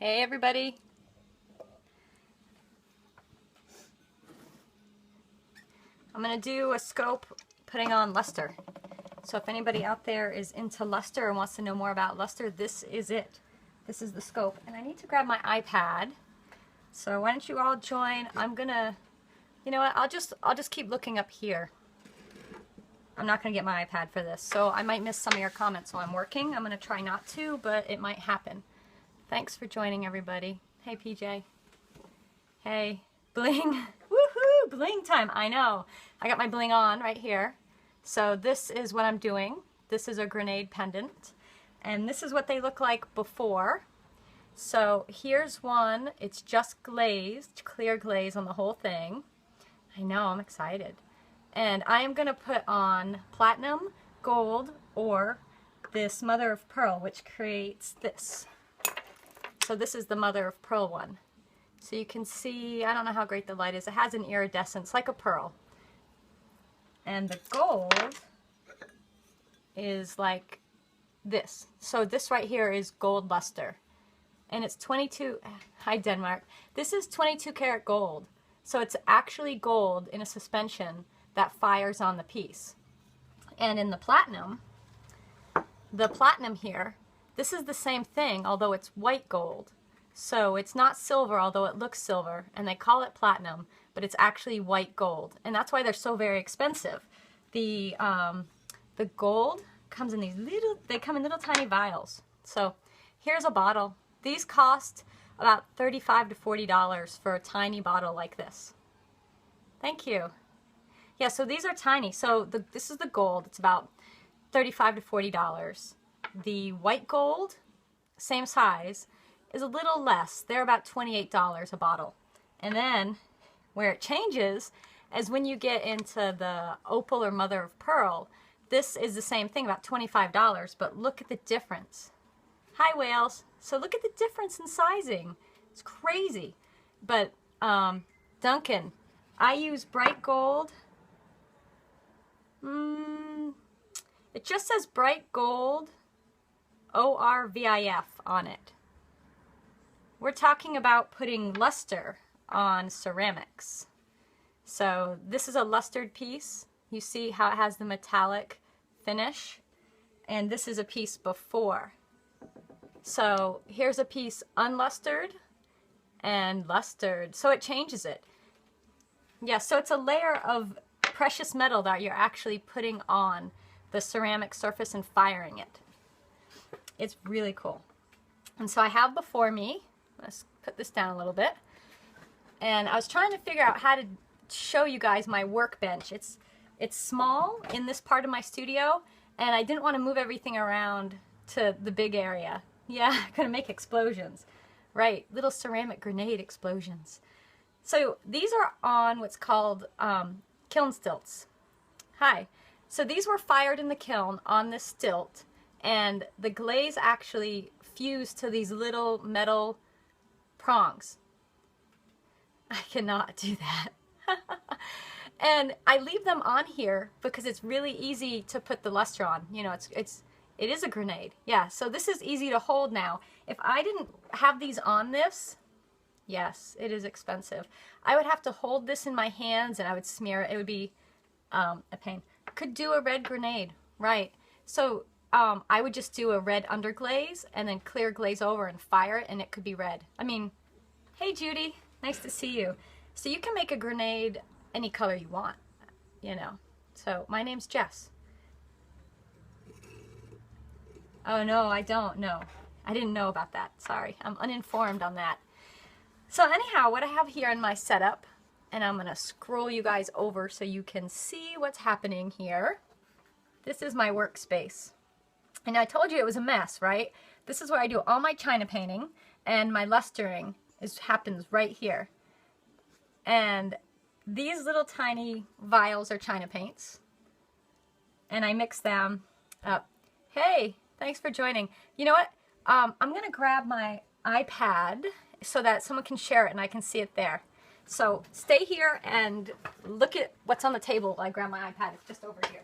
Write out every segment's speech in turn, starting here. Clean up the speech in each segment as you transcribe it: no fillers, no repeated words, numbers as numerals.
Hey everybody. I'm going to do a scope putting on luster. So if anybody out there is into luster and wants to know more about luster, this is it. This is the scope. And I need to grab my iPad. So why don't you all join? I'm going to, you know what, I'll just keep looking up here. I'm not going to get my iPad for this. So I might miss some of your comments while I'm working. I'm going to try not to, but it might happen. Thanks for joining, everybody. Hey, PJ. Hey, bling. Woohoo, bling time. I know. I got my bling on right here. So this is what I'm doing. This is a grenade pendant. And this is what they look like before. So here's one. It's just glazed, clear glaze on the whole thing. I know, I'm excited. And I am going to put on platinum, gold, or this mother of pearl, which creates this. So this is the mother of pearl one. So you can see, I don't know how great the light is. It has an iridescence like a pearl. And the gold is like this. So this right here is gold luster. And it's 22, hi Denmark. This is 22 karat gold. So it's actually gold in a suspension that fires on the piece. And in the platinum here, this is the same thing, although it's white gold. So it's not silver, although it looks silver, and they call it platinum, but it's actually white gold. And that's why they're so very expensive. The gold comes in these they come in little tiny vials. So here's a bottle. These cost about $35 to $40 for a tiny bottle like this. Thank you. Yeah, so these are tiny. So this is the gold. It's about $35 to $40. The white gold, same size, is a little less. They're about $28 a bottle. And then where it changes is when you get into the opal or mother of pearl. This is the same thing, about $25, but look at the difference. Hi, whales. So look at the difference in sizing. It's crazy. But Duncan, I use bright gold. It just says bright gold ORVIF on it. We're talking about putting luster on ceramics. So this is a lustered piece. You see how it has the metallic finish, and this is a piece before. So here's a piece unlustered and lustered, so it changes it. Yeah, so it's a layer of precious metal that you're actually putting on the ceramic surface and firing it. It's really cool. And so I have before me, let's put this down a little bit, and I was trying to figure out how to show you guys my workbench. It's small in this part of my studio, and I didn't want to move everything around to the big area. Yeah, gonna make explosions. Right, little ceramic grenade explosions. So these are on what's called kiln stilts. Hi. So these were fired in the kiln on this stilt, and the glaze actually fused to these little metal prongs. I cannot do that. And I leave them on here because it's really easy to put the luster on. You know, it is a grenade. Yeah, so this is easy to hold now. If I didn't have these on this, yes, it is expensive. I would have to hold this in my hands and I would smear it. It would be a pain. Could do a red grenade, right? So I would just do a red underglaze and then clear glaze over and fire it, and it could be red. I mean, hey Judy, nice to see you. So you can make a grenade any color you want, you know. So my name's Jess. Oh no, I don't know. I didn't know about that. Sorry, I'm uninformed on that. So anyhow, what I have here in my setup, and I'm gonna scroll you guys over so you can see what's happening here. This is my workspace. And I told you it was a mess, right? This is where I do all my china painting, and my lustering happens right here. And these little tiny vials are china paints, and I mix them up. Hey, thanks for joining. You know what? I'm gonna grab my iPad so that someone can share it and I can see it there. So stay here and look at what's on the table while I grab my iPad. It's just over here.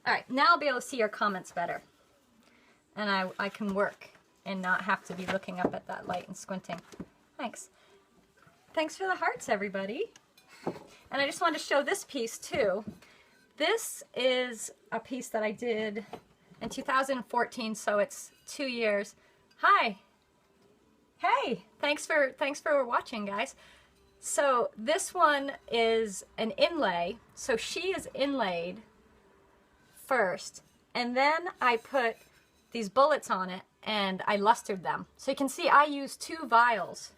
All right, now I'll be able to see your comments better. And I can work and not have to be looking up at that light and squinting. Thanks. Thanks for the hearts, everybody. And I just wanted to show this piece too. This is a piece that I did in 2014, so it's 2 years. Hi. Hey, thanks for watching, guys. So this one is an inlay. So she is inlaid first, and then I put these bullets on it and I lustered them. So you can see I used 2 vials,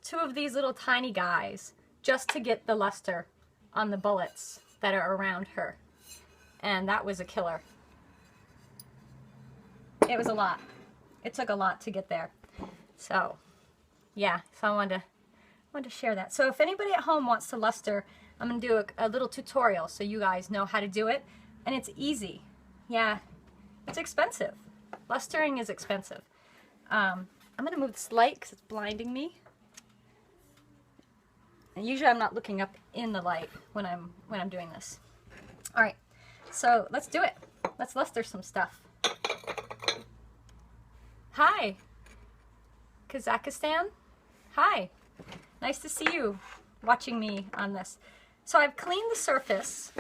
2 of these little tiny guys, just to get the luster on the bullets that are around her. And that was a killer. It was a lot. It took a lot to get there. So yeah, so I wanted to share that. So if anybody at home wants to luster, I'm going to do a little tutorial so you guys know how to do it. And it's easy. Yeah, it's expensive. Lustering is expensive. I'm going to move this light because it's blinding me. And usually I'm not looking up in the light when I'm doing this. All right, so let's do it. Let's luster some stuff. Hi, Kazakhstan. Hi, nice to see you watching me on this. So I've cleaned the surface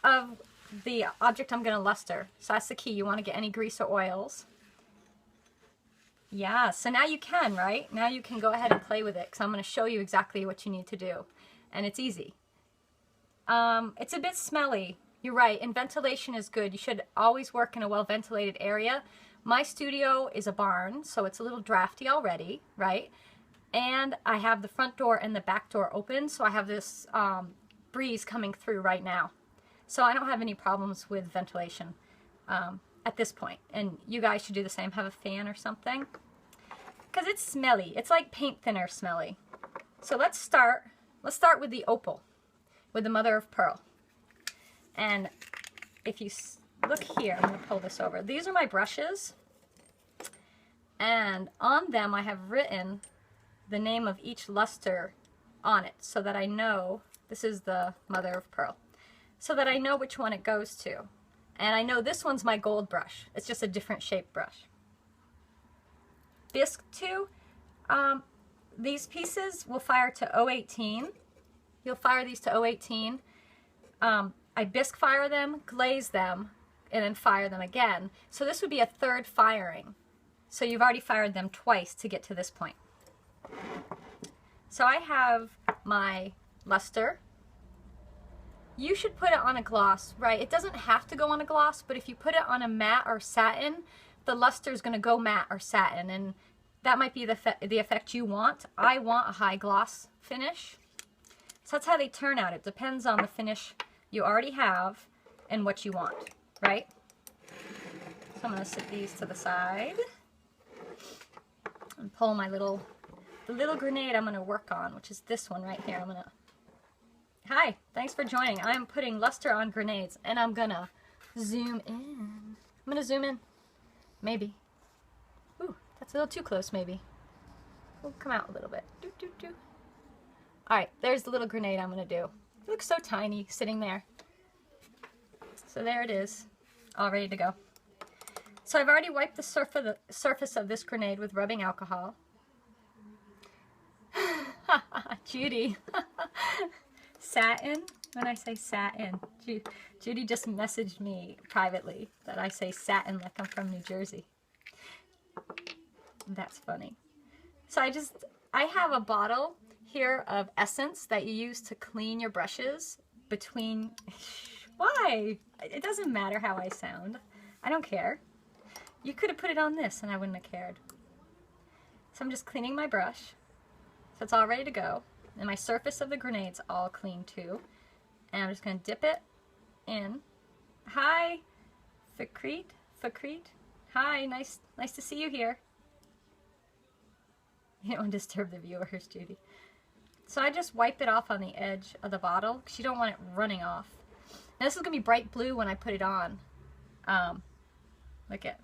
of the object I'm going to luster. So that's the key. You want to get any grease or oils. Yeah, so now you can, right? Now you can go ahead and play with it because I'm going to show you exactly what you need to do. And it's easy. It's a bit smelly. You're right, and ventilation is good. You should always work in a well-ventilated area. My studio is a barn, so it's a little drafty already, right? And I have the front door and the back door open, so I have this breeze coming through right now. So I don't have any problems with ventilation at this point. And you guys should do the same. Have a fan or something. Because it's smelly. It's like paint thinner smelly. So let's start with the opal, with the mother of pearl. And if you look here, I'm going to pull this over. These are my brushes. And on them I have written the name of each luster on it so that I know this is the mother of pearl. So that I know which one it goes to. And I know this one's my gold brush. It's just a different shaped brush. Bisque 2, these pieces will fire to 018. You'll fire these to 018. I bisque fire them, glaze them, and then fire them again. So this would be a third firing. So you've already fired them twice to get to this point. So I have my luster. You should put it on a gloss, right? It doesn't have to go on a gloss, but if you put it on a matte or satin, the luster is going to go matte or satin, and that might be the effect you want. I want a high gloss finish. So that's how they turn out. It depends on the finish you already have and what you want, right? So I'm going to set these to the side and pull my the little grenade I'm going to work on, which is this one right here. I'm going to... Hi, thanks for joining. I'm putting luster on grenades, and I'm going to zoom in. I'm going to zoom in. Maybe. Ooh, that's a little too close, maybe. We'll come out a little bit. Doo, doo, doo. All right, there's the little grenade I'm going to do. It looks so tiny sitting there. So there it is, all ready to go. So I've already wiped the surface of this grenade with rubbing alcohol. Judy. Satin? When I say satin. Judy just messaged me privately that I say satin like I'm from New Jersey. That's funny. So I have a bottle here of essence that you use to clean your brushes between... Why? It doesn't matter how I sound. I don't care. You could have put it on this and I wouldn't have cared. So I'm just cleaning my brush. So it's all ready to go. And my surface of the grenade's all clean too. And I'm just going to dip it in. Hi, Fakrit. Hi, nice to see you here. You don't want to disturb the viewers, Judy. So I just wipe it off on the edge of the bottle because you don't want it running off. Now this is going to be bright blue when I put it on. Look at.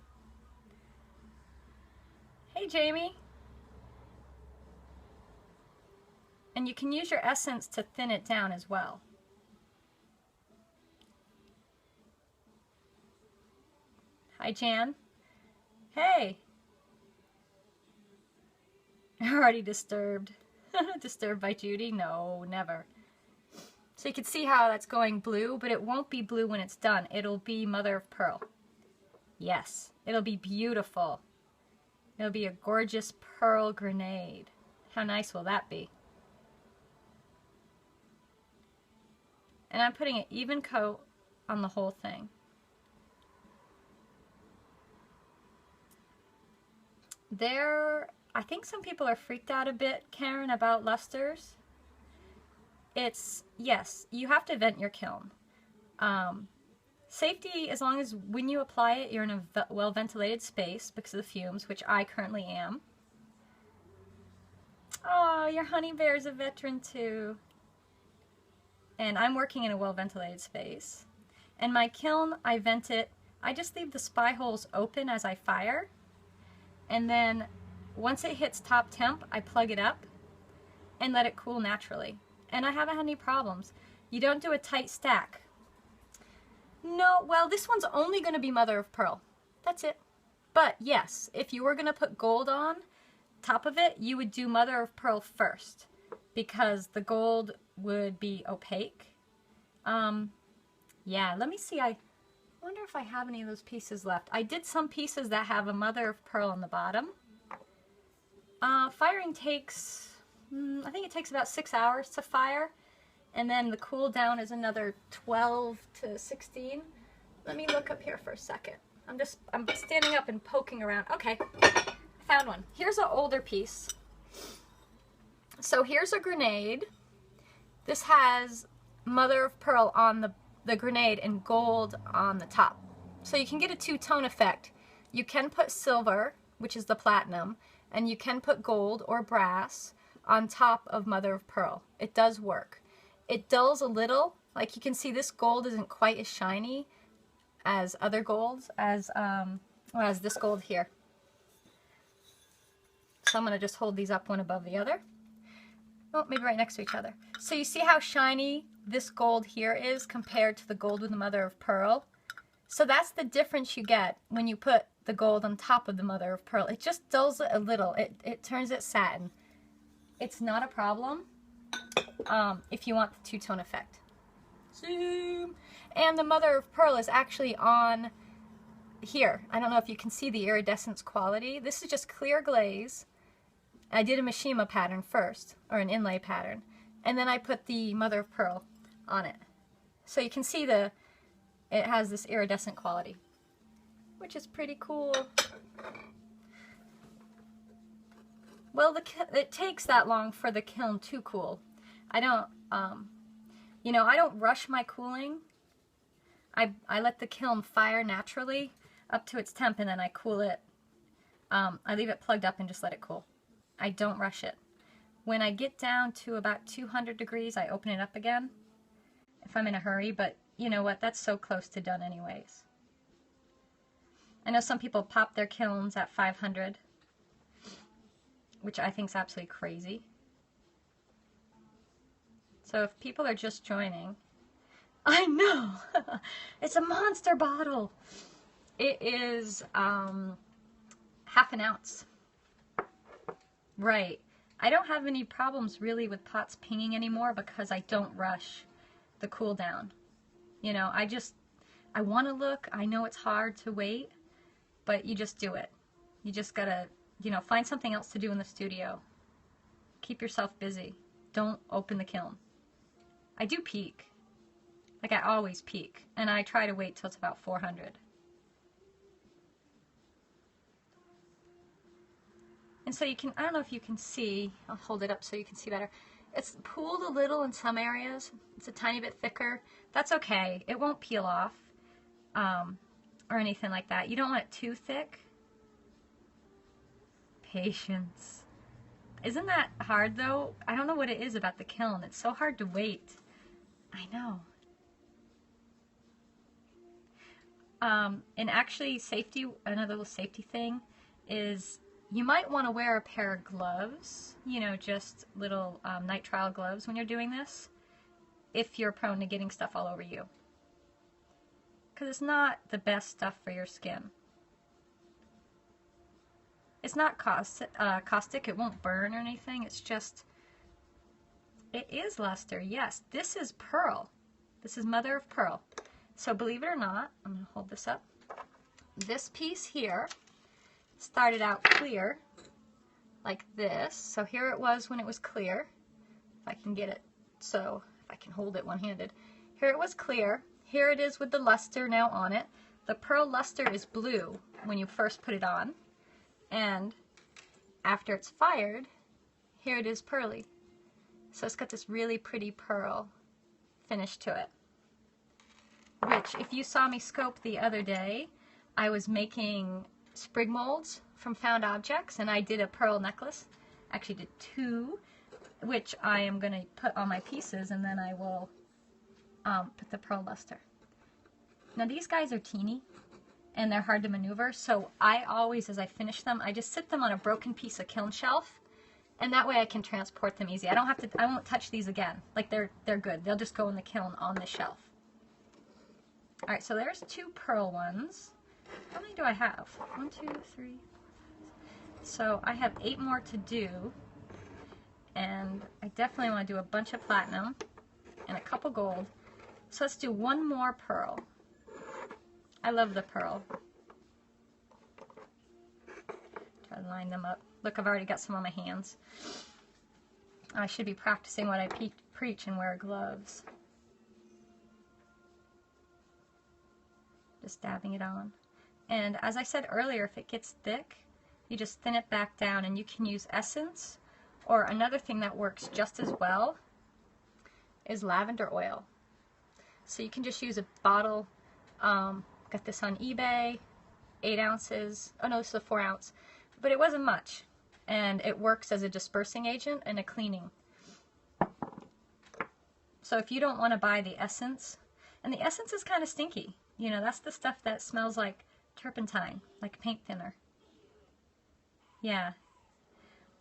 Hey, Jamie. And you can use your essence to thin it down as well. Hi, Jan. Hey. Already disturbed. Disturbed by Judy? No, never. So you can see how that's going blue, but it won't be blue when it's done. It'll be mother of pearl. Yes, it'll be beautiful. It'll be a gorgeous pearl grenade. How nice will that be? And I'm putting an even coat on the whole thing. I think some people are freaked out a bit, Karen, about lusters. Yes, you have to vent your kiln. Safety, as long as when you apply it, you're in a well-ventilated space because of the fumes, which I currently am. Oh, your honey bear is a veteran too. And I'm working in a well-ventilated space. And my kiln, I vent it. I just leave the spy holes open as I fire. And then once it hits top temp, I plug it up and let it cool naturally. And I haven't had any problems. You don't do a tight stack. No, well, this one's only going to be mother of pearl. That's it. But yes, if you were going to put gold on top of it, you would do mother of pearl first because the gold would be opaque. Yeah, let me see. I wonder if I have any of those pieces left. I did some pieces that have a mother of pearl on the bottom. Firing takes, I think it takes about 6 hours to fire. And then the cool down is another 12 to 16. Let me look up here for a second. I'm standing up and poking around. Okay, I found one. Here's an older piece. So here's a grenade. This has mother of pearl on the grenade and gold on the top. So you can get a two-tone effect. You can put silver, which is the platinum, and you can put gold or brass on top of mother of pearl. It does work. It dulls a little. Like you can see, this gold isn't quite as shiny as other golds, as this gold here. So I'm going to just hold these up one above the other. Oh, maybe right next to each other. So you see how shiny this gold here is compared to the gold with the mother of pearl? So that's the difference you get when you put the gold on top of the mother of pearl. It just dulls it a little. It turns it satin. It's not a problem if you want the two-tone effect. Zoom. And the mother of pearl is actually on here. I don't know if you can see the iridescence quality. This is just clear glaze. I did a Mishima pattern first, or an inlay pattern, and then I put the mother of pearl on it. So you can see it has this iridescent quality, which is pretty cool. Well, it takes that long for the kiln to cool. I don't, I don't rush my cooling. I let the kiln fire naturally up to its temp, and then I cool it. I leave it plugged up and just let it cool. I don't rush it. When I get down to about 200 degrees, I open it up again if I'm in a hurry, but you know what? That's so close to done anyways. I know some people pop their kilns at 500, which I think is absolutely crazy. So if people are just joining, I know! It's a monster bottle! It is half an ounce. Right. I don't have any problems really with pots pinging anymore because I don't rush the cool down. You know, I want to look. I know it's hard to wait, but you just do it. You just gotta, find something else to do in the studio. Keep yourself busy. Don't open the kiln. I do peak. Like I always peak. And I try to wait till it's about 400. And so you can, I don't know if you can see, I'll hold it up so you can see better. It's pooled a little in some areas. It's a tiny bit thicker. That's okay. It won't peel off or anything like that. You don't want it too thick. Patience. Isn't that hard though? I don't know what it is about the kiln. It's so hard to wait. I know. And actually safety, another little safety thing is you might want to wear a pair of gloves, just little nitrile gloves when you're doing this, if you're prone to getting stuff all over you. Because it's not the best stuff for your skin. It's not caustic, it won't burn or anything, it's just, it is luster, yes. This is pearl. This is mother of pearl. So believe it or not, I'm going to hold this up. This piece here started out clear, like this. So here it was when it was clear. If I can get it, so if I can hold it one-handed. Here it was clear. Here it is with the luster now on it. The pearl luster is blue when you first put it on. And after it's fired, here it is pearly. So it's got this really pretty pearl finish to it. Which, if you saw me scope the other day, I was making sprig molds from found objects, and I did a pearl necklace. Actually did two, which I am going to put on my pieces, and then I will put the pearl luster. Now these guys are teeny, and they're hard to maneuver, so I always, as I finish them, I just sit them on a broken piece of kiln shelf, and that way I can transport them easy. I won't touch these again. Like they're good. They'll just go in the kiln on the shelf. Alright, so there's two pearl ones. How many do I have? 1, 2, 3. So I have 8 more to do, and I definitely want to do a bunch of platinum and a couple gold. So let's do one more pearl. I love the pearl. Try to line them up. Look, I've already got some on my hands. I should be practicing what I preach and wear gloves. Just dabbing it on. And as I said earlier, if it gets thick, you just thin it back down, and you can use essence, or another thing that works just as well is lavender oil. So you can just use a bottle, got this on eBay, 8 ounces, oh no, this is a 4 ounce, but it wasn't much, and it works as a dispersing agent and a cleaning. So if you don't want to buy the essence, and the essence is kind of stinky, you know, that's the stuff that smells like turpentine, like paint thinner. Yeah.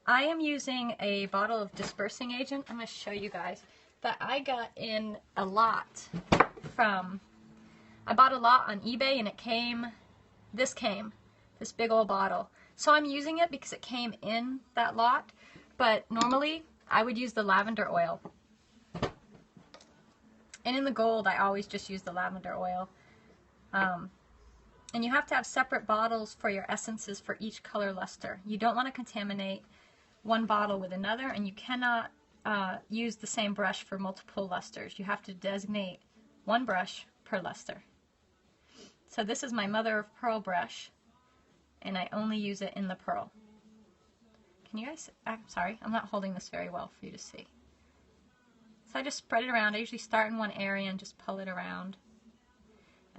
I am using a bottle of dispersing agent. I'm going to show you guys that I got in a lot from, I bought a lot on eBay, and it came, this big old bottle. So I'm using it because it came in that lot, but normally I would use the lavender oil. And in the gold, I always just use the lavender oil. And you have to have separate bottles for your essences for each color luster. You don't want to contaminate one bottle with another, and you cannot use the same brush for multiple lusters. You have to designate one brush per luster. So this is my mother of pearl brush, and I only use it in the pearl. Can you guys, I'm sorry, I'm not holding this very well for you to see. So I just spread it around. I usually start in one area and just pull it around.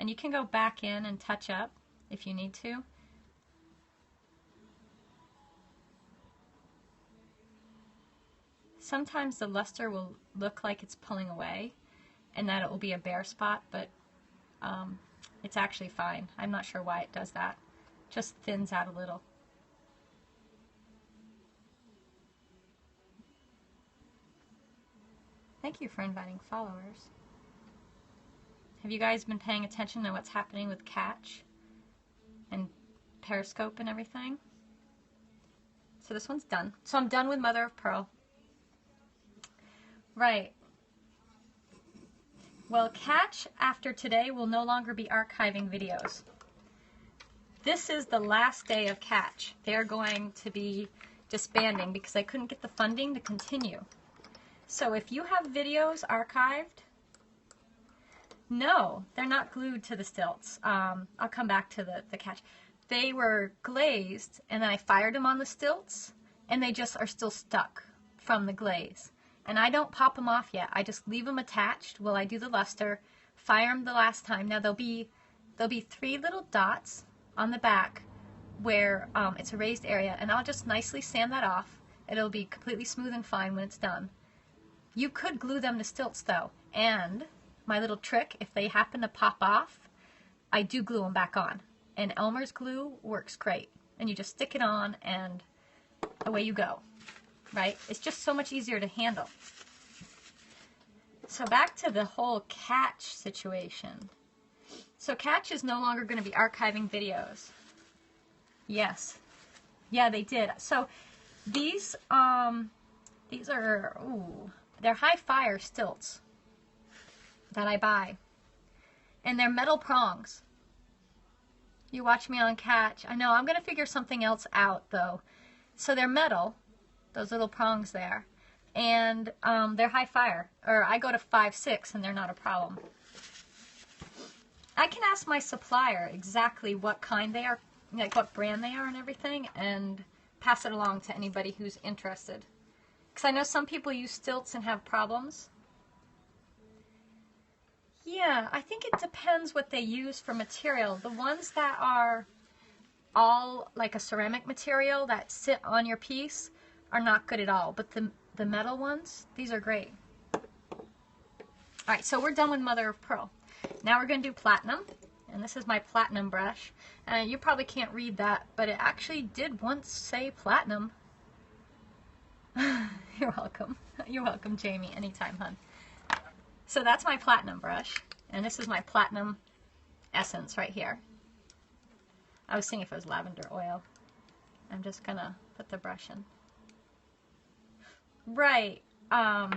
And you can go back in and touch up if you need to. Sometimes the luster will look like it's pulling away and that it will be a bare spot, but it's actually fine. I'm not sure why it does that. Just thins out a little. Thank you for inviting followers. Have you guys been paying attention to what's happening with Catch and Periscope and everything? So this one's done. So I'm done with Mother of Pearl. Right. Well, Catch after today will no longer be archiving videos. This is the last day of Catch. They're going to be disbanding because I couldn't get the funding to continue. So if you have videos archived, no, they're not glued to the stilts. I'll come back to the Catch. They were glazed, and then I fired them on the stilts, and they just are still stuck from the glaze. And I don't pop them off yet. I just leave them attached while I do the luster, fire them the last time. Now there'll be 3 little dots on the back where it's a raised area, and I'll just nicely sand that off. It'll be completely smooth and fine when it's done. You could glue them to stilts though, and my little trick, if they happen to pop off, I do glue them back on. And Elmer's glue works great. And you just stick it on and away you go, right? It's just so much easier to handle. So back to the whole Catch situation. So Catch is no longer going to be archiving videos. Yes. Yeah, they did. So these are, ooh, they're high fire stilts that I buy. And they're metal prongs. You watch me on Catch. I know, I'm going to figure something else out though. So they're metal, those little prongs there. And they're high fire. Or I go to 5.6 and they're not a problem. I can ask my supplier exactly what kind they are, like what brand they are and everything, and pass it along to anybody who's interested. Because I know some people use stilts and have problems. Yeah, I think it depends what they use for material. The ones that are all like a ceramic material that sit on your piece are not good at all. But the metal ones, these are great. Alright, so we're done with mother of pearl. Now we're going to do platinum. And this is my platinum brush. You probably can't read that, but it actually did once say platinum. You're welcome. You're welcome, Jamie. Anytime, hon. So that's my platinum brush. And this is my platinum essence right here. I was thinking if it was lavender oil. I'm just going to put the brush in. Right. All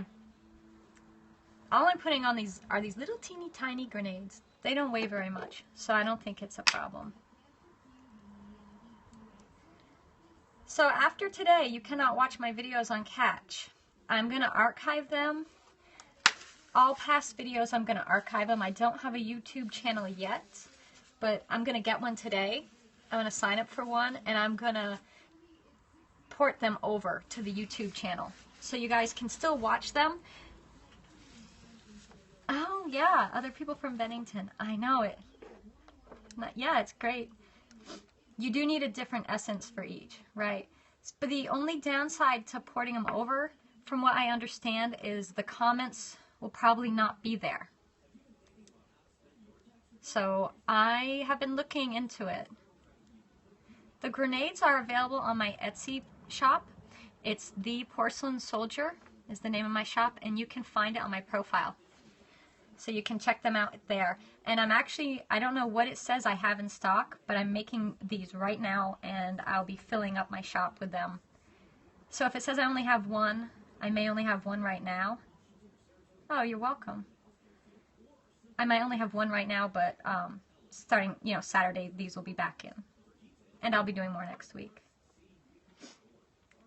I'm putting on these are these little teeny tiny grenades. They don't weigh very much, so I don't think it's a problem. So after today, you cannot watch my videos on Catch. I'm going to archive them. All past videos, I'm going to archive them. I don't have a YouTube channel yet, but I'm going to get one today. I'm going to sign up for one, and I'm going to port them over to the YouTube channel. So you guys can still watch them. Oh, yeah, other people from Bennington. I know it. Yeah, it's great. You do need a different essence for each, right? But the only downside to porting them over, from what I understand, is the comments will probably not be there. So I have been looking into it. The grenades are available on my Etsy shop. It's The Porcelain Soldier is the name of my shop, and you can find it on my profile. So you can check them out there. And I'm actually, I don't know what it says I have in stock, but I'm making these right now, and I'll be filling up my shop with them. So if it says I only have one, I may only have one right now. Oh, you're welcome. I might only have one right now, but starting, Saturday, these will be back in. And I'll be doing more next week.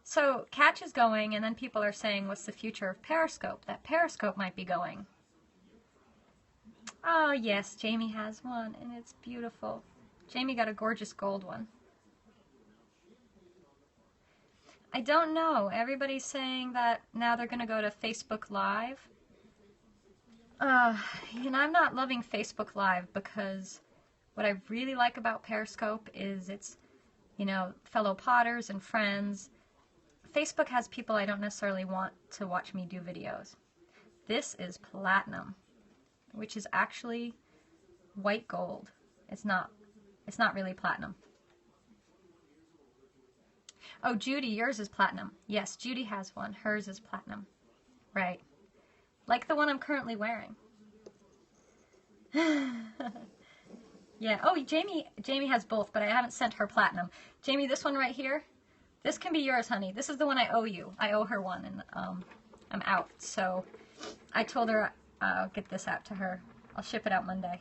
So Catch is going, and then people are saying, what's the future of Periscope? That Periscope might be going. Oh, yes, Jamie has one, and it's beautiful. Jamie got a gorgeous gold one. I don't know. Everybody's saying that now they're going to go to Facebook Live. I'm not loving Facebook Live because what I really like about Periscope is it's, fellow potters and friends. Facebook has people I don't necessarily want to watch me do videos. This is platinum, which is actually white gold. It's not really platinum. Oh, Judy, yours is platinum. Yes, Judy has one. Hers is platinum. Right. Like the one I'm currently wearing. Yeah. Oh, Jamie has both, but I haven't sent her platinum. Jamie, this one right here, this can be yours, honey. This is the one I owe you. I owe her one, and I'm out. So I told her I'll get this out to her. I'll ship it out Monday.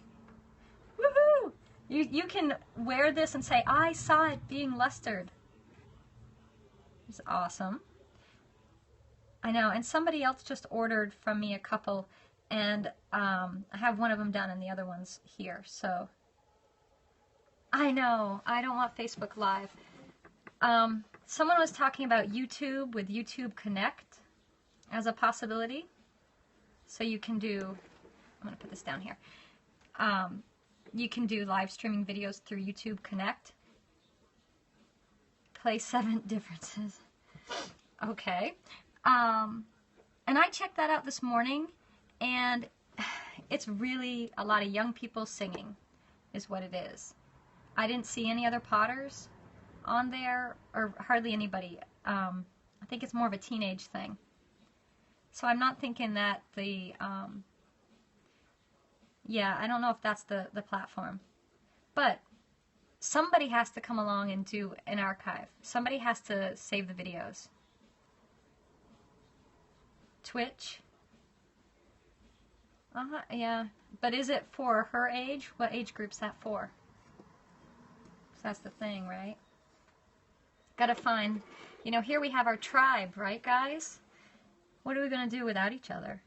Woohoo! You can wear this and say, I saw it being lustered. It's awesome. I know, and somebody else just ordered from me a couple, and I have one of them done and the other one's here, so. I know, I don't want Facebook Live. Someone was talking about YouTube with YouTube Connect as a possibility. So you can do, I'm going to put this down here. You can do live streaming videos through YouTube Connect. Play 7 differences. Okay. And I checked that out this morning, and it's really a lot of young people singing is what it is. I didn't see any other potters on there, or hardly anybody. I think it's more of a teenage thing. So I'm not thinking that the, yeah, I don't know if that's the platform. But somebody has to come along and do an archive. Somebody has to save the videos. Twitch. Yeah. But is it for her age? What age group's that for? So that's the thing, right? Gotta find, you know, here we have our tribe, right, guys? What are we gonna do without each other?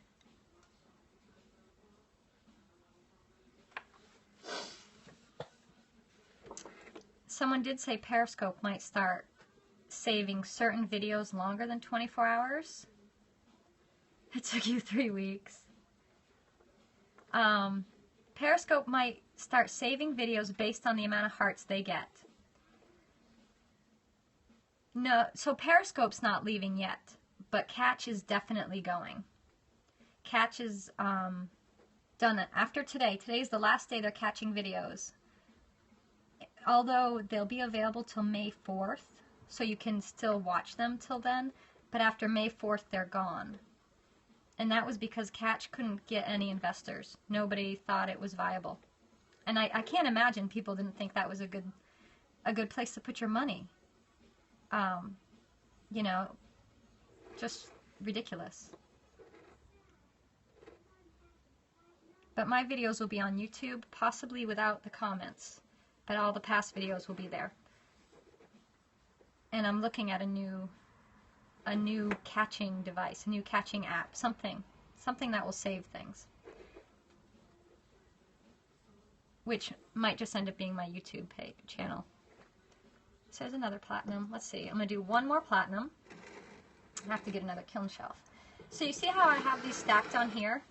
Someone did say Periscope might start saving certain videos longer than 24 hours. It took you 3 weeks. Periscope might start saving videos based on the amount of hearts they get. No, so Periscope's not leaving yet, but Catch is definitely going. Catch is done after today. Today's the last day they're catching videos. Although they'll be available till May 4th, so you can still watch them till then, but after May 4th they're gone. And that was because Catch couldn't get any investors. Nobody thought it was viable. And I can't imagine people didn't think that was a good place to put your money. You know, just ridiculous. But my videos will be on YouTube, possibly without the comments. But all the past videos will be there. And I'm looking at a new catching device, a new catching app, something that will save things. Which might just end up being my YouTube channel. So there's another platinum. Let's see, I'm going to do one more platinum. I have to get another kiln shelf. So you see how I have these stacked on here?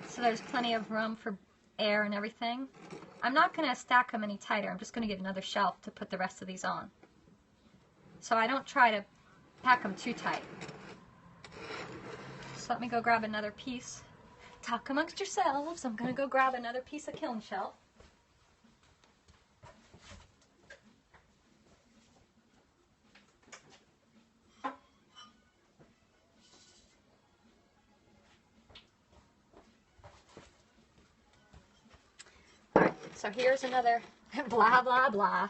So there's plenty of room for air and everything. I'm not going to stack them any tighter. I'm just going to get another shelf to put the rest of these on. So I don't try to pack them too tight. So let me go grab another piece. Talk amongst yourselves. I'm going to go grab another piece of kiln shelf. Alright, so here's another blah, blah, blah.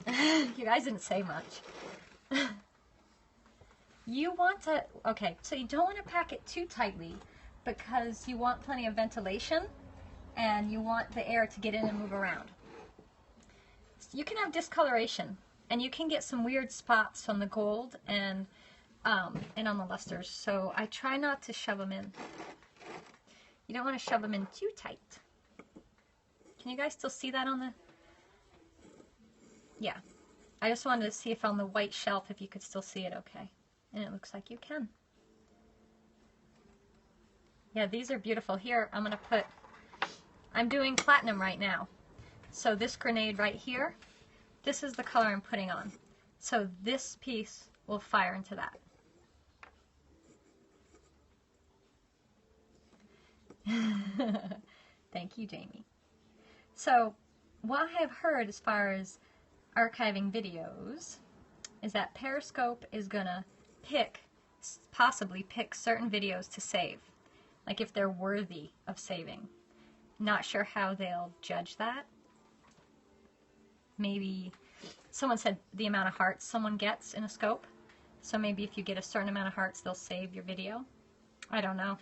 You guys didn't say much. You want to, okay, so you don't want to pack it too tightly because you want plenty of ventilation and you want the air to get in and move around. So you can have discoloration and you can get some weird spots on the gold and on the lusters, so I try not to shove them in. You don't want to shove them in too tight. Can you guys still see that on the... Yeah. I just wanted to see if on the white shelf if you could still see it okay. And it looks like you can. Yeah, these are beautiful. Here, I'm going to put... I'm doing platinum right now. So this grenade right here, this is the color I'm putting on. So this piece will fire into that. Thank you, Jamie. So what I have heard as far as archiving videos is that Periscope is going to possibly pick certain videos to save, like if they're worthy of saving. Not sure how they'll judge that. Maybe someone said the amount of hearts someone gets in a scope, so maybe if you get a certain amount of hearts they'll save your video. I don't know.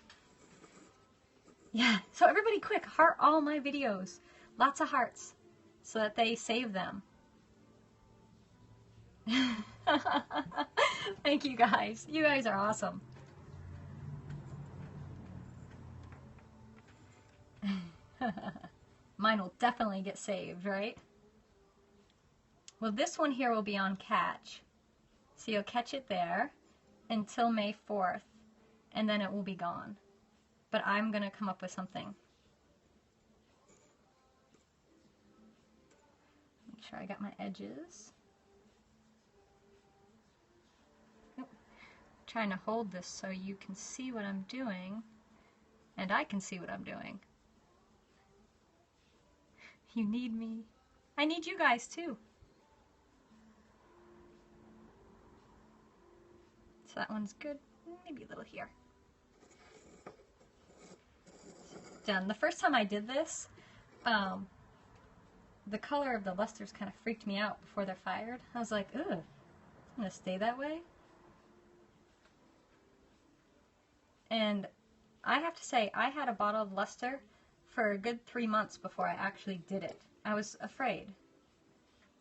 Yeah, so everybody quick, heart all my videos. Lots of hearts so that they save them. Thank you guys. You guys are awesome. Mine will definitely get saved, right? Well, this one here will be on catch. So you'll catch it there until May 4th, and then it will be gone. But I'm going to come up with something. Make sure I got my edges. Trying to hold this so you can see what I'm doing and I can see what I'm doing. You need me. I need you guys too. So that one's good. Maybe a little here. Done. The first time I did this, the color of the lusters kind of freaked me out before they're fired. I was like, ugh, I'm gonna stay that way. And I have to say, I had a bottle of luster for a good 3 months before I actually did it. I was afraid.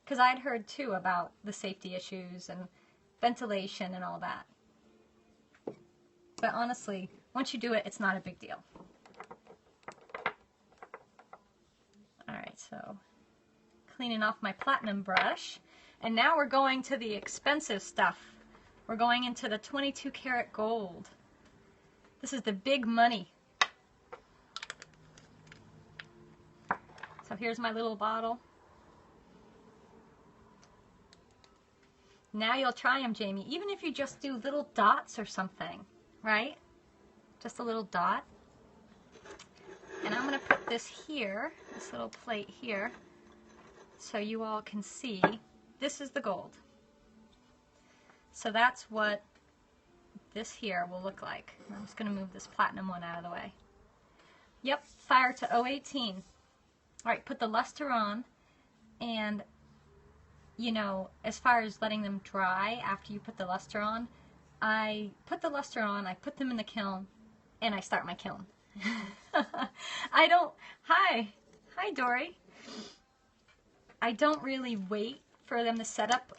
Because I'd heard too about the safety issues and ventilation and all that. But honestly, once you do it, it's not a big deal. Alright, so cleaning off my platinum brush. And now we're going to the expensive stuff. We're going into the 22 karat gold. This is the big money. So here's my little bottle. Now you'll try them, Jamie, even if you just do little dots or something, right? Just a little dot. And I'm going to put this here, this little plate here, so you all can see. This is the gold. So that's what this here will look like. I'm just going to move this platinum one out of the way. Yep, fire to 018. Alright, put the luster on, and you know, as far as letting them dry after you put the luster on, I put the luster on, I put them in the kiln, and I start my kiln. I don't, hi Dory. I don't really wait for them to set up,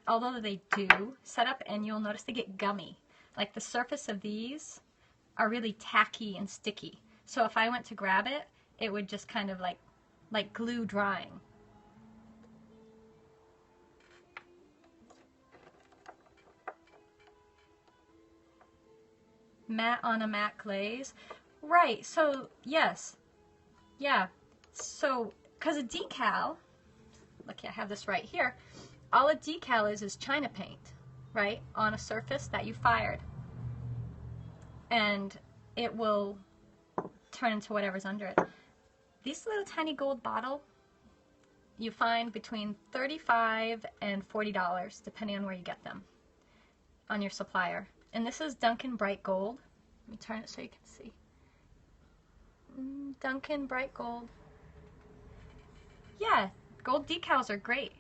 although they do set up, and you'll notice they get gummy. Like the surface of these are really tacky and sticky. So if I went to grab it, it would just kind of like glue drying. Matte on a matte glaze. Right, so yes. Yeah. So, because a decal, look, I have this right here. All a decal is China paint, right? On a surface that you fired. And it will turn into whatever's under it. This little tiny gold bottle, you find between $35 and $40, depending on where you get them, on your supplier. And this is Duncan Bright Gold. Let me turn it so you can see. Duncan Bright Gold. Yeah, gold decals are great.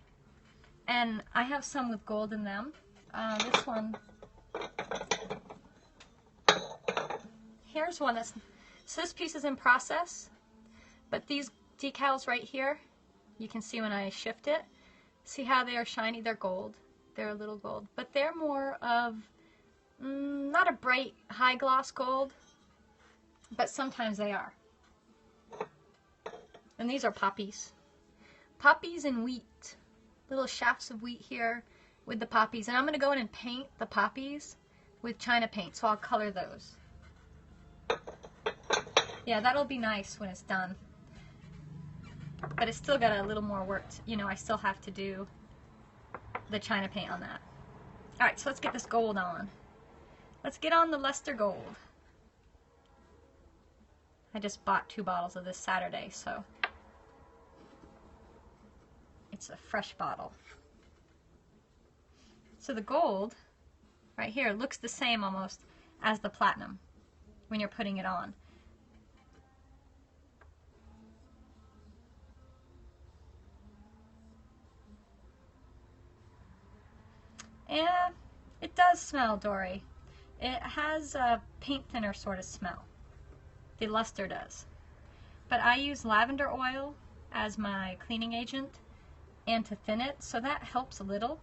And I have some with gold in them. This one. Here's one that's, so this piece is in process, but these decals right here, you can see when I shift it, see how they are shiny? They're gold. They're a little gold, but they're more of, not a bright high gloss gold, but sometimes they are. And these are poppies. Poppies and wheat. Little shafts of wheat here with the poppies. And I'm going to go in and paint the poppies with China paint, so I'll color those. Yeah, that'll be nice when it's done. But it's still got a little more work. You know, I still have to do the China paint on that. Alright, so let's get this gold on. Let's get on the luster gold. I just bought 2 bottles of this Saturday, so it's a fresh bottle. So the gold right here looks the same almost as the platinum when you're putting it on. And it does smell, Dory. It has a paint thinner sort of smell. The luster does. But I use lavender oil as my cleaning agent and to thin it, so that helps a little.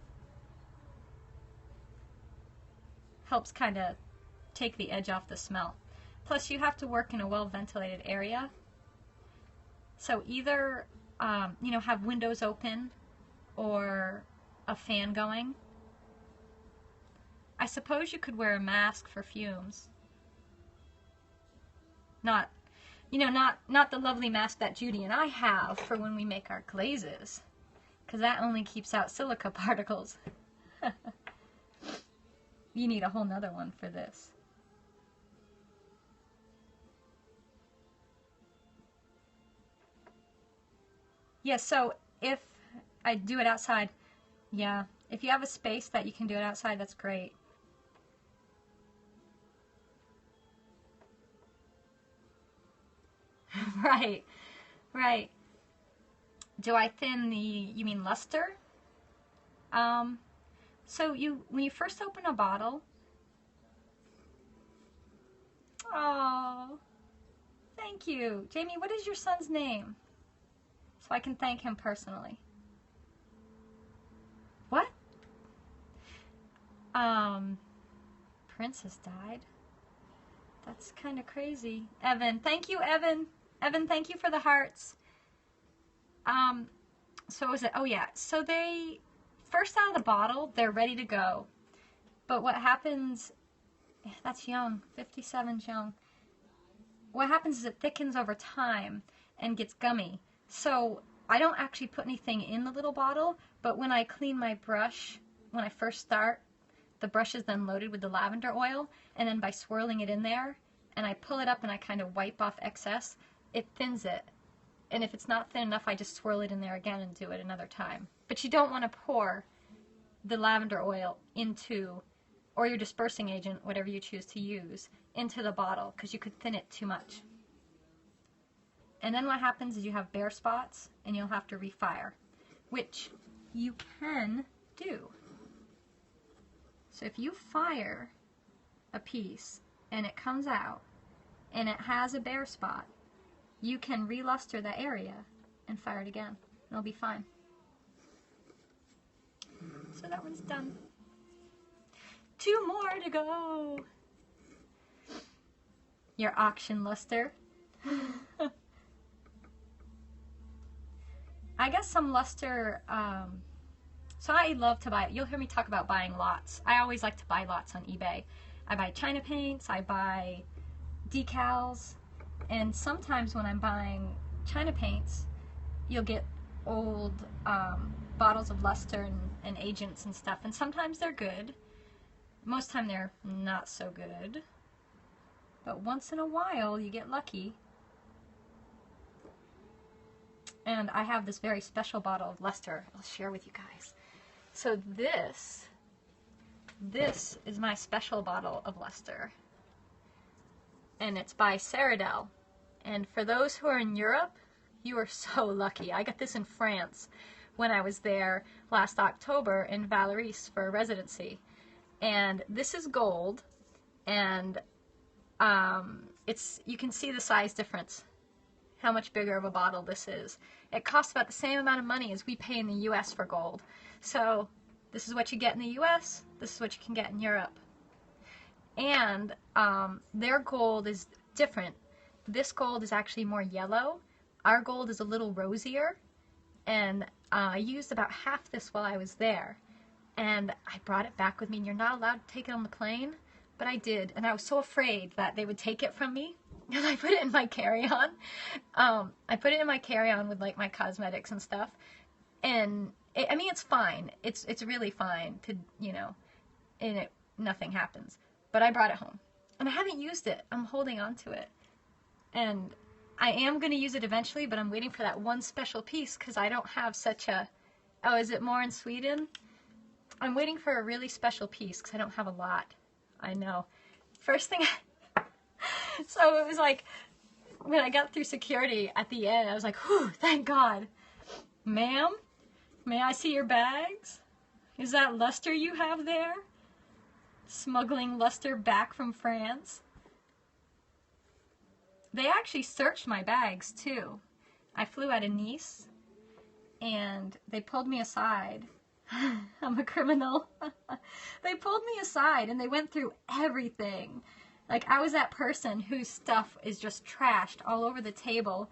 Helps kind of take the edge off the smell. Plus you have to work in a well-ventilated area. So either, you know, have windows open or a fan going. I suppose you could wear a mask for fumes. Not, you know, not the lovely mask that Judy and I have for when we make our glazes, because that only keeps out silica particles. You need a whole nother one for this. Yeah, so if I do it outside, yeah, if you have a space that you can do it outside, that's great. Right, right. Do I thin the, you mean luster? So when you first open a bottle, oh, thank you. Jamie, what is your son's name? So I can thank him personally. What? Prince has died. That's kind of crazy. Evan, thank you, Evan. Evan, thank you for the hearts. So was it, oh yeah, so they, first out of the bottle, they're ready to go. But what happens, that's young, 57's young. What happens is it thickens over time and gets gummy. So I don't actually put anything in the little bottle, but when I clean my brush, when I first start, the brush is then loaded with the lavender oil, and then by swirling it in there, and I pull it up and I kind of wipe off excess, it thins it. And if it's not thin enough, I just swirl it in there again and do it another time. But you don't want to pour the lavender oil into, or your dispersing agent, whatever you choose to use, into the bottle, because you could thin it too much. And then what happens is you have bare spots, and you'll have to refire, which you can do. So if you fire a piece and it comes out and it has a bare spot, you can reluster that area and fire it again. It'll be fine. So that one's done. 2 more to go. Your auction luster. I guess some luster, so I love to buy, you'll hear me talk about buying lots. I always like to buy lots on eBay. I buy China paints, I buy decals, and sometimes when I'm buying China paints, you'll get old bottles of luster and agents and stuff, and sometimes they're good. Most time they're not so good. But once in a while, you get lucky. And I have this very special bottle of luster I'll share with you guys. So this is my special bottle of luster. And it's by Ceradel. And for those who are in Europe, you are so lucky. I got this in France when I was there last October in Valeris for a residency. And this is gold, and you can see the size difference, how much bigger of a bottle this is. It costs about the same amount of money as we pay in the US for gold. So this is what you get in the US, this is what you can get in Europe. And their gold is different. This gold is actually more yellow. Our gold is a little rosier, and I used about half this while I was there. And I brought it back with me, and you're not allowed to take it on the plane, but I did, and I was so afraid that they would take it from me, and I put it in my carry-on. I put it in my carry-on with like my cosmetics and stuff, and I mean, it's fine. It's really fine to, you know, and nothing happens. But I brought it home, and I haven't used it. I'm holding on to it, and I am going to use it eventually, but I'm waiting for that one special piece because I don't have such a, oh, is it more in Sweden? I'm waiting for a really special piece because I don't have a lot. I know. First thing, so it was like, when I got through security at the end, I was like, whew, thank God. Ma'am, may I see your bags? Is that luster you have there? Smuggling luster back from France? They actually searched my bags too. I flew out of Nice, and they pulled me aside. I'm a criminal. They pulled me aside and they went through everything. Like, I was that person whose stuff is just trashed all over the table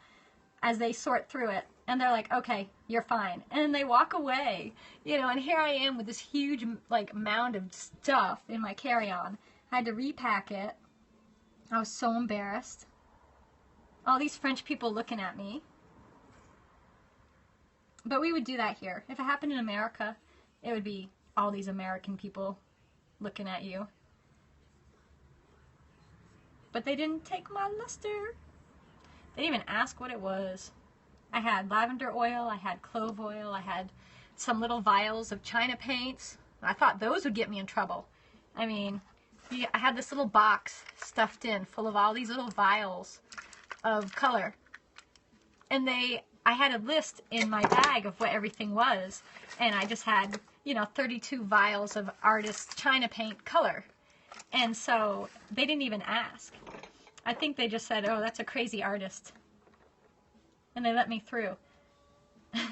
as they sort through it. And they're like, okay, you're fine. And then they walk away, you know, and here I am with this huge, like, mound of stuff in my carry-on. I had to repack it. I was so embarrassed. All these French people looking at me. But we would do that here. If it happened in America, it would be all these American people looking at you. But they didn't take my luster. They didn't even ask what it was. I had lavender oil, I had clove oil, I had some little vials of China paints. I thought those would get me in trouble. I mean, I had this little box stuffed in full of all these little vials of color. And they I had a list in my bag of what everything was, and I just had, you know, 32 vials of artist China paint color. And so they didn't even ask. I think they just said, oh, that's a crazy artist. And they let me through. This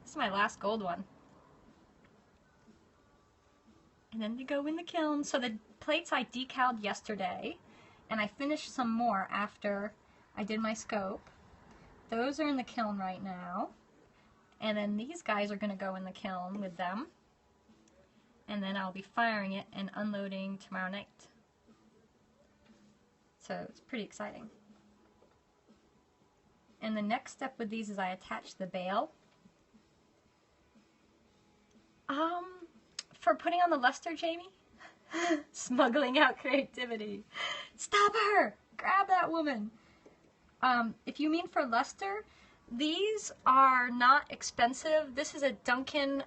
is my last gold one. And then they go in the kiln. So the plates I decaled yesterday, and I finished some more after I did my scope. Those are in the kiln right now. And then these guys are going to go in the kiln with them. And then I'll be firing it and unloading tomorrow night. So it's pretty exciting. And the next step with these is I attach the bail. For putting on the luster, Jamie? Smuggling out creativity. Stop her! Grab that woman! If you mean for luster, these are not expensive. This is a Duncan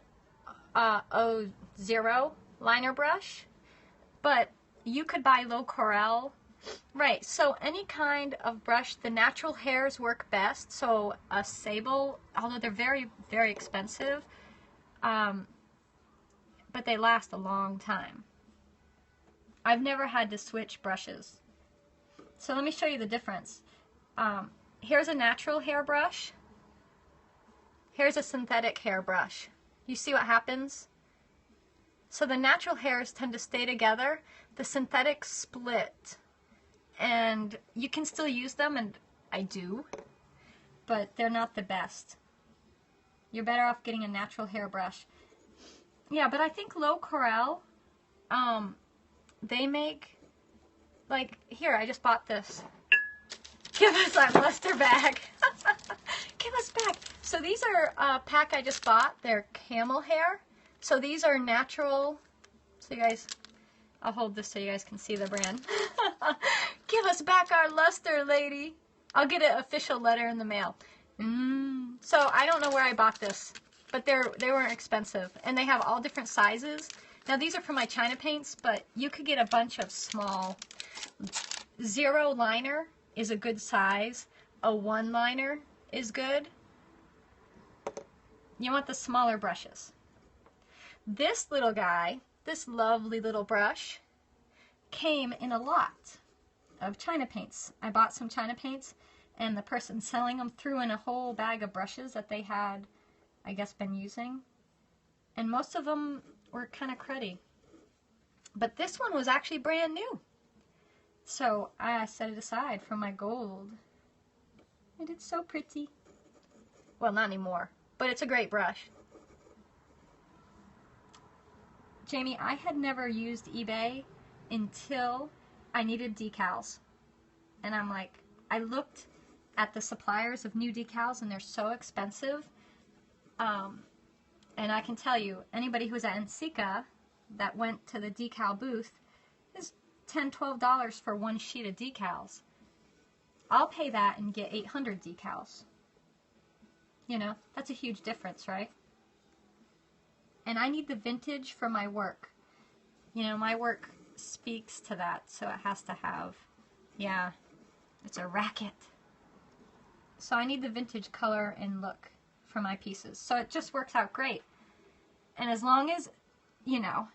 0 liner brush, but you could buy low Corel. Right, so any kind of brush, the natural hairs work best. So a sable, although they're very, very expensive, but they last a long time. I've never had to switch brushes. So let me show you the difference. Here's a natural hair brush. Here's a synthetic hair brush. You see what happens? So the natural hairs tend to stay together. The synthetics split. And you can still use them, and I do, but they're not the best. You're better off getting a natural hair brush. Yeah, but I think low Corel, they make, like, here, I just bought this. Give us our luster bag. Give us back. So these are a pack I just bought. They're camel hair. So these are natural. So you guys, I'll hold this so you guys can see the brand. Give us back our luster, lady. I'll get an official letter in the mail. So I don't know where I bought this, but they weren't expensive, and they have all different sizes. Now these are for my China paints, but you could get a bunch of small. 0 liner is a good size. A 1 liner is good. You want the smaller brushes. This little guy, this lovely little brush, came in a lot of China paints. I bought some China paints, and the person selling them threw in a whole bag of brushes that they had, I guess, been using. And most of them were kind of cruddy. But this one was actually brand new. So I set it aside for my gold. And it's so pretty. Well, not anymore, but it's a great brush. Jamie, I had never used eBay until I needed decals. And I'm like, I looked at the suppliers of new decals, and they're so expensive. And I can tell you, anybody who was at NCECA that went to the decal booth is $10, $12 for one sheet of decals. I'll pay that and get 800 decals. You know, that's a huge difference, right? And I need the vintage for my work. You know, my work speaks to that, so it has to have, yeah, it's a racket. So I need the vintage color and look for my pieces. So it just works out great. And as long as, you know,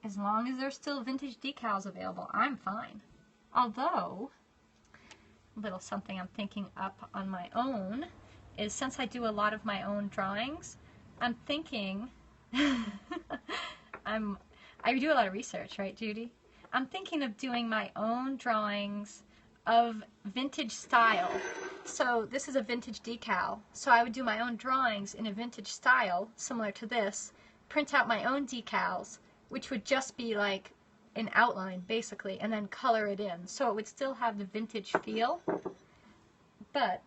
as long as there's still vintage decals available, I'm fine. Although, a little something I'm thinking up on my own is, since I do a lot of my own drawings, I'm thinking, I do a lot of research, right, Judy? I'm thinking of doing my own drawings of vintage style. So this is a vintage decal. So I would do my own drawings in a vintage style, similar to this, print out my own decals, which would just be like an outline, basically, and then color it in. So it would still have the vintage feel. But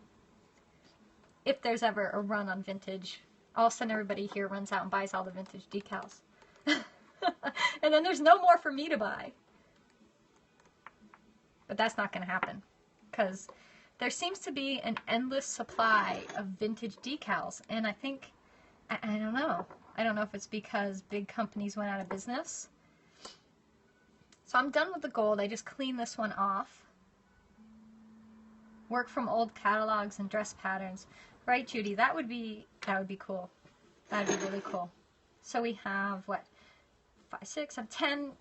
if there's ever a run on vintage, all of a sudden everybody here runs out and buys all the vintage decals. And then there's no more for me to buy. But that's not going to happen, because there seems to be an endless supply of vintage decals, and I think, I don't know. I don't know if it's because big companies went out of business. So I'm done with the gold. I just cleaned this one off. Work from old catalogs and dress patterns. Right, Judy, that would be cool. That would be really cool. So we have, what, 5, 6, 7, 10.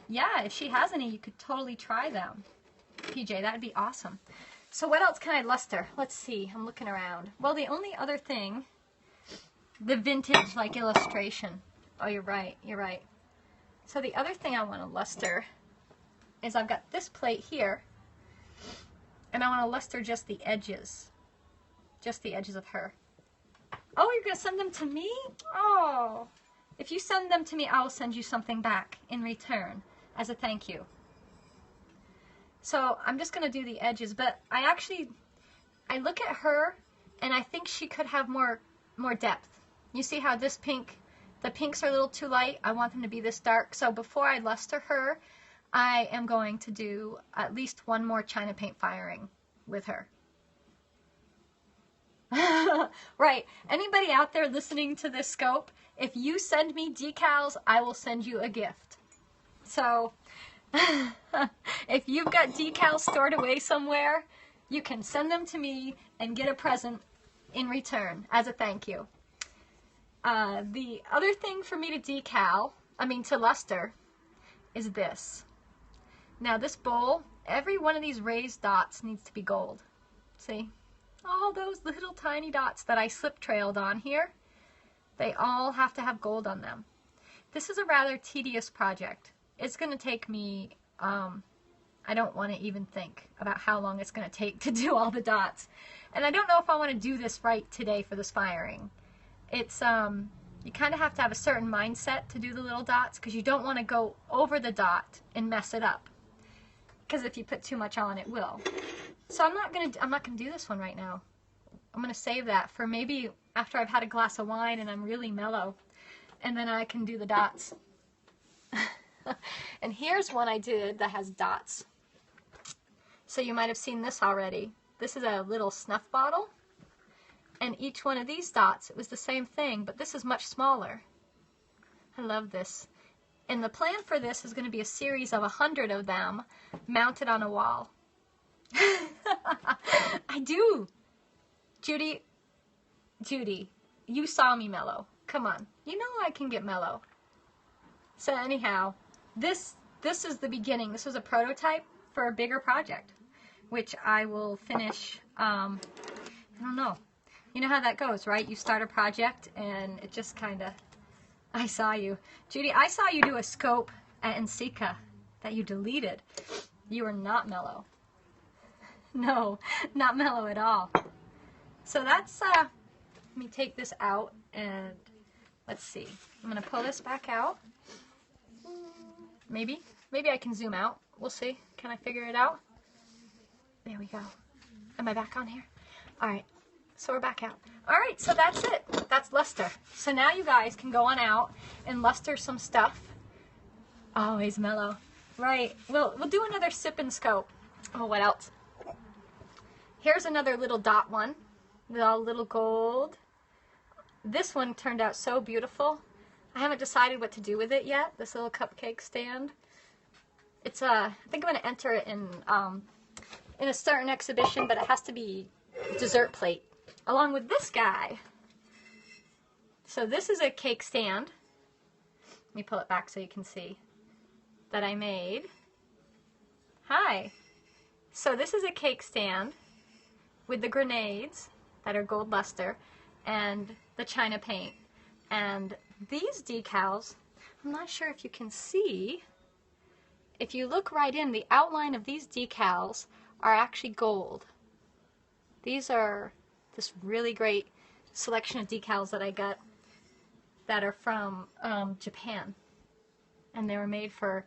Yeah, if she has any, you could totally try them. PJ, that would be awesome. So what else can I luster? Let's see, I'm looking around. Well, the only other thing, the vintage, like, illustration. Oh, you're right, you're right. So the other thing I want to luster is I've got this plate here, and I want to luster just the edges of her. Oh, you're going to send them to me? Oh, if you send them to me, I will send you something back in return as a thank you. So I'm just going to do the edges, but I look at her and I think she could have more depth. You see how this pink, the pinks are a little too light. I want them to be this dark. So before I luster her, I am going to do at least one more China paint firing with her. Right. Anybody out there listening to this scope, if you send me decals, I will send you a gift. So if you've got decals stored away somewhere, you can send them to me and get a present in return as a thank you. The other thing for me to luster, is this. Now this bowl, every one of these raised dots needs to be gold. See? All those little tiny dots that I slip trailed on here, they all have to have gold on them. This is a rather tedious project. It's going to take me, I don't want to even think about how long it's going to take to do all the dots. And I don't know if I want to do this right today for this firing. It's, you kind of have to have a certain mindset to do the little dots because you don't want to go over the dot and mess it up. Because if you put too much on, it will. So I'm not gonna do this one right now. I'm gonna save that for maybe after I've had a glass of wine and I'm really mellow, and then I can do the dots. And here's one I did that has dots. So you might have seen this already. This is a little snuff bottle, and each one of these dots, it was the same thing, but this is much smaller. I love this. And the plan for this is going to be a series of 100 of them mounted on a wall. I do. Judy, you saw me mellow. Come on. You know I can get mellow. So anyhow, this is the beginning. This was a prototype for a bigger project, which I will finish, I don't know. You know how that goes, right? You start a project and it just kind of, I saw you. Judy, I saw you do a scope at Ensika that you deleted. You were not mellow. No, not mellow at all. So that's, let me take this out and let's see. I'm going to pull this back out. Maybe I can zoom out. We'll see. Can I figure it out? There we go. Am I back on here? All right. So we're back out. All right, so that's it. That's luster. So now you guys can go on out and luster some stuff. Always mellow. Right. We'll do another sip and scope. Oh, what else? Here's another little dot one with all little gold. This one turned out so beautiful. I haven't decided what to do with it yet, this little cupcake stand. It's I think I'm going to enter it in a certain exhibition, but it has to be dessert plate, along with this guy. So this is a cake stand. Let me pull it back so you can see that I made. Hi. So this is a cake stand with the grenades that are gold luster and the China paint. And these decals, I'm not sure if you can see, if you look right in, the outline of these decals are actually gold. These are this really great selection of decals that I got that are from Japan, and they were made for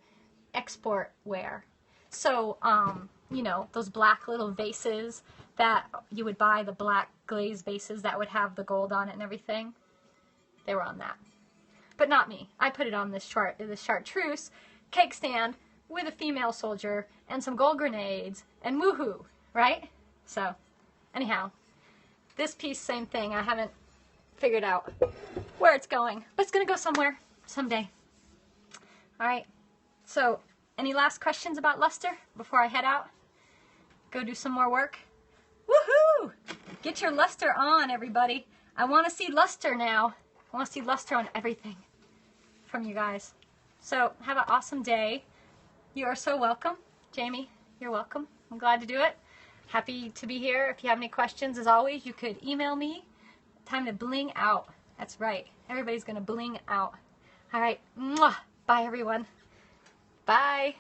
export wear. So, you know, those black little vases that you would buy, the black glazed vases that would have the gold on it and everything, they were on that. But not me. I put it on this chartreuse cake stand with a female soldier and some gold grenades and woohoo, right? So, anyhow, this piece, same thing. I haven't figured out where it's going, but it's going to go somewhere someday. All right. So, any last questions about luster before I head out? go do some more work? Woohoo! Get your luster on, everybody. I want to see luster now. I want to see luster on everything from you guys. So have an awesome day. You are so welcome. Jamie, you're welcome. I'm glad to do it. Happy to be here. If you have any questions, as always, you could email me. Time to bling out. That's right. Everybody's going to bling out. All right. Mwah. Bye, everyone. Bye.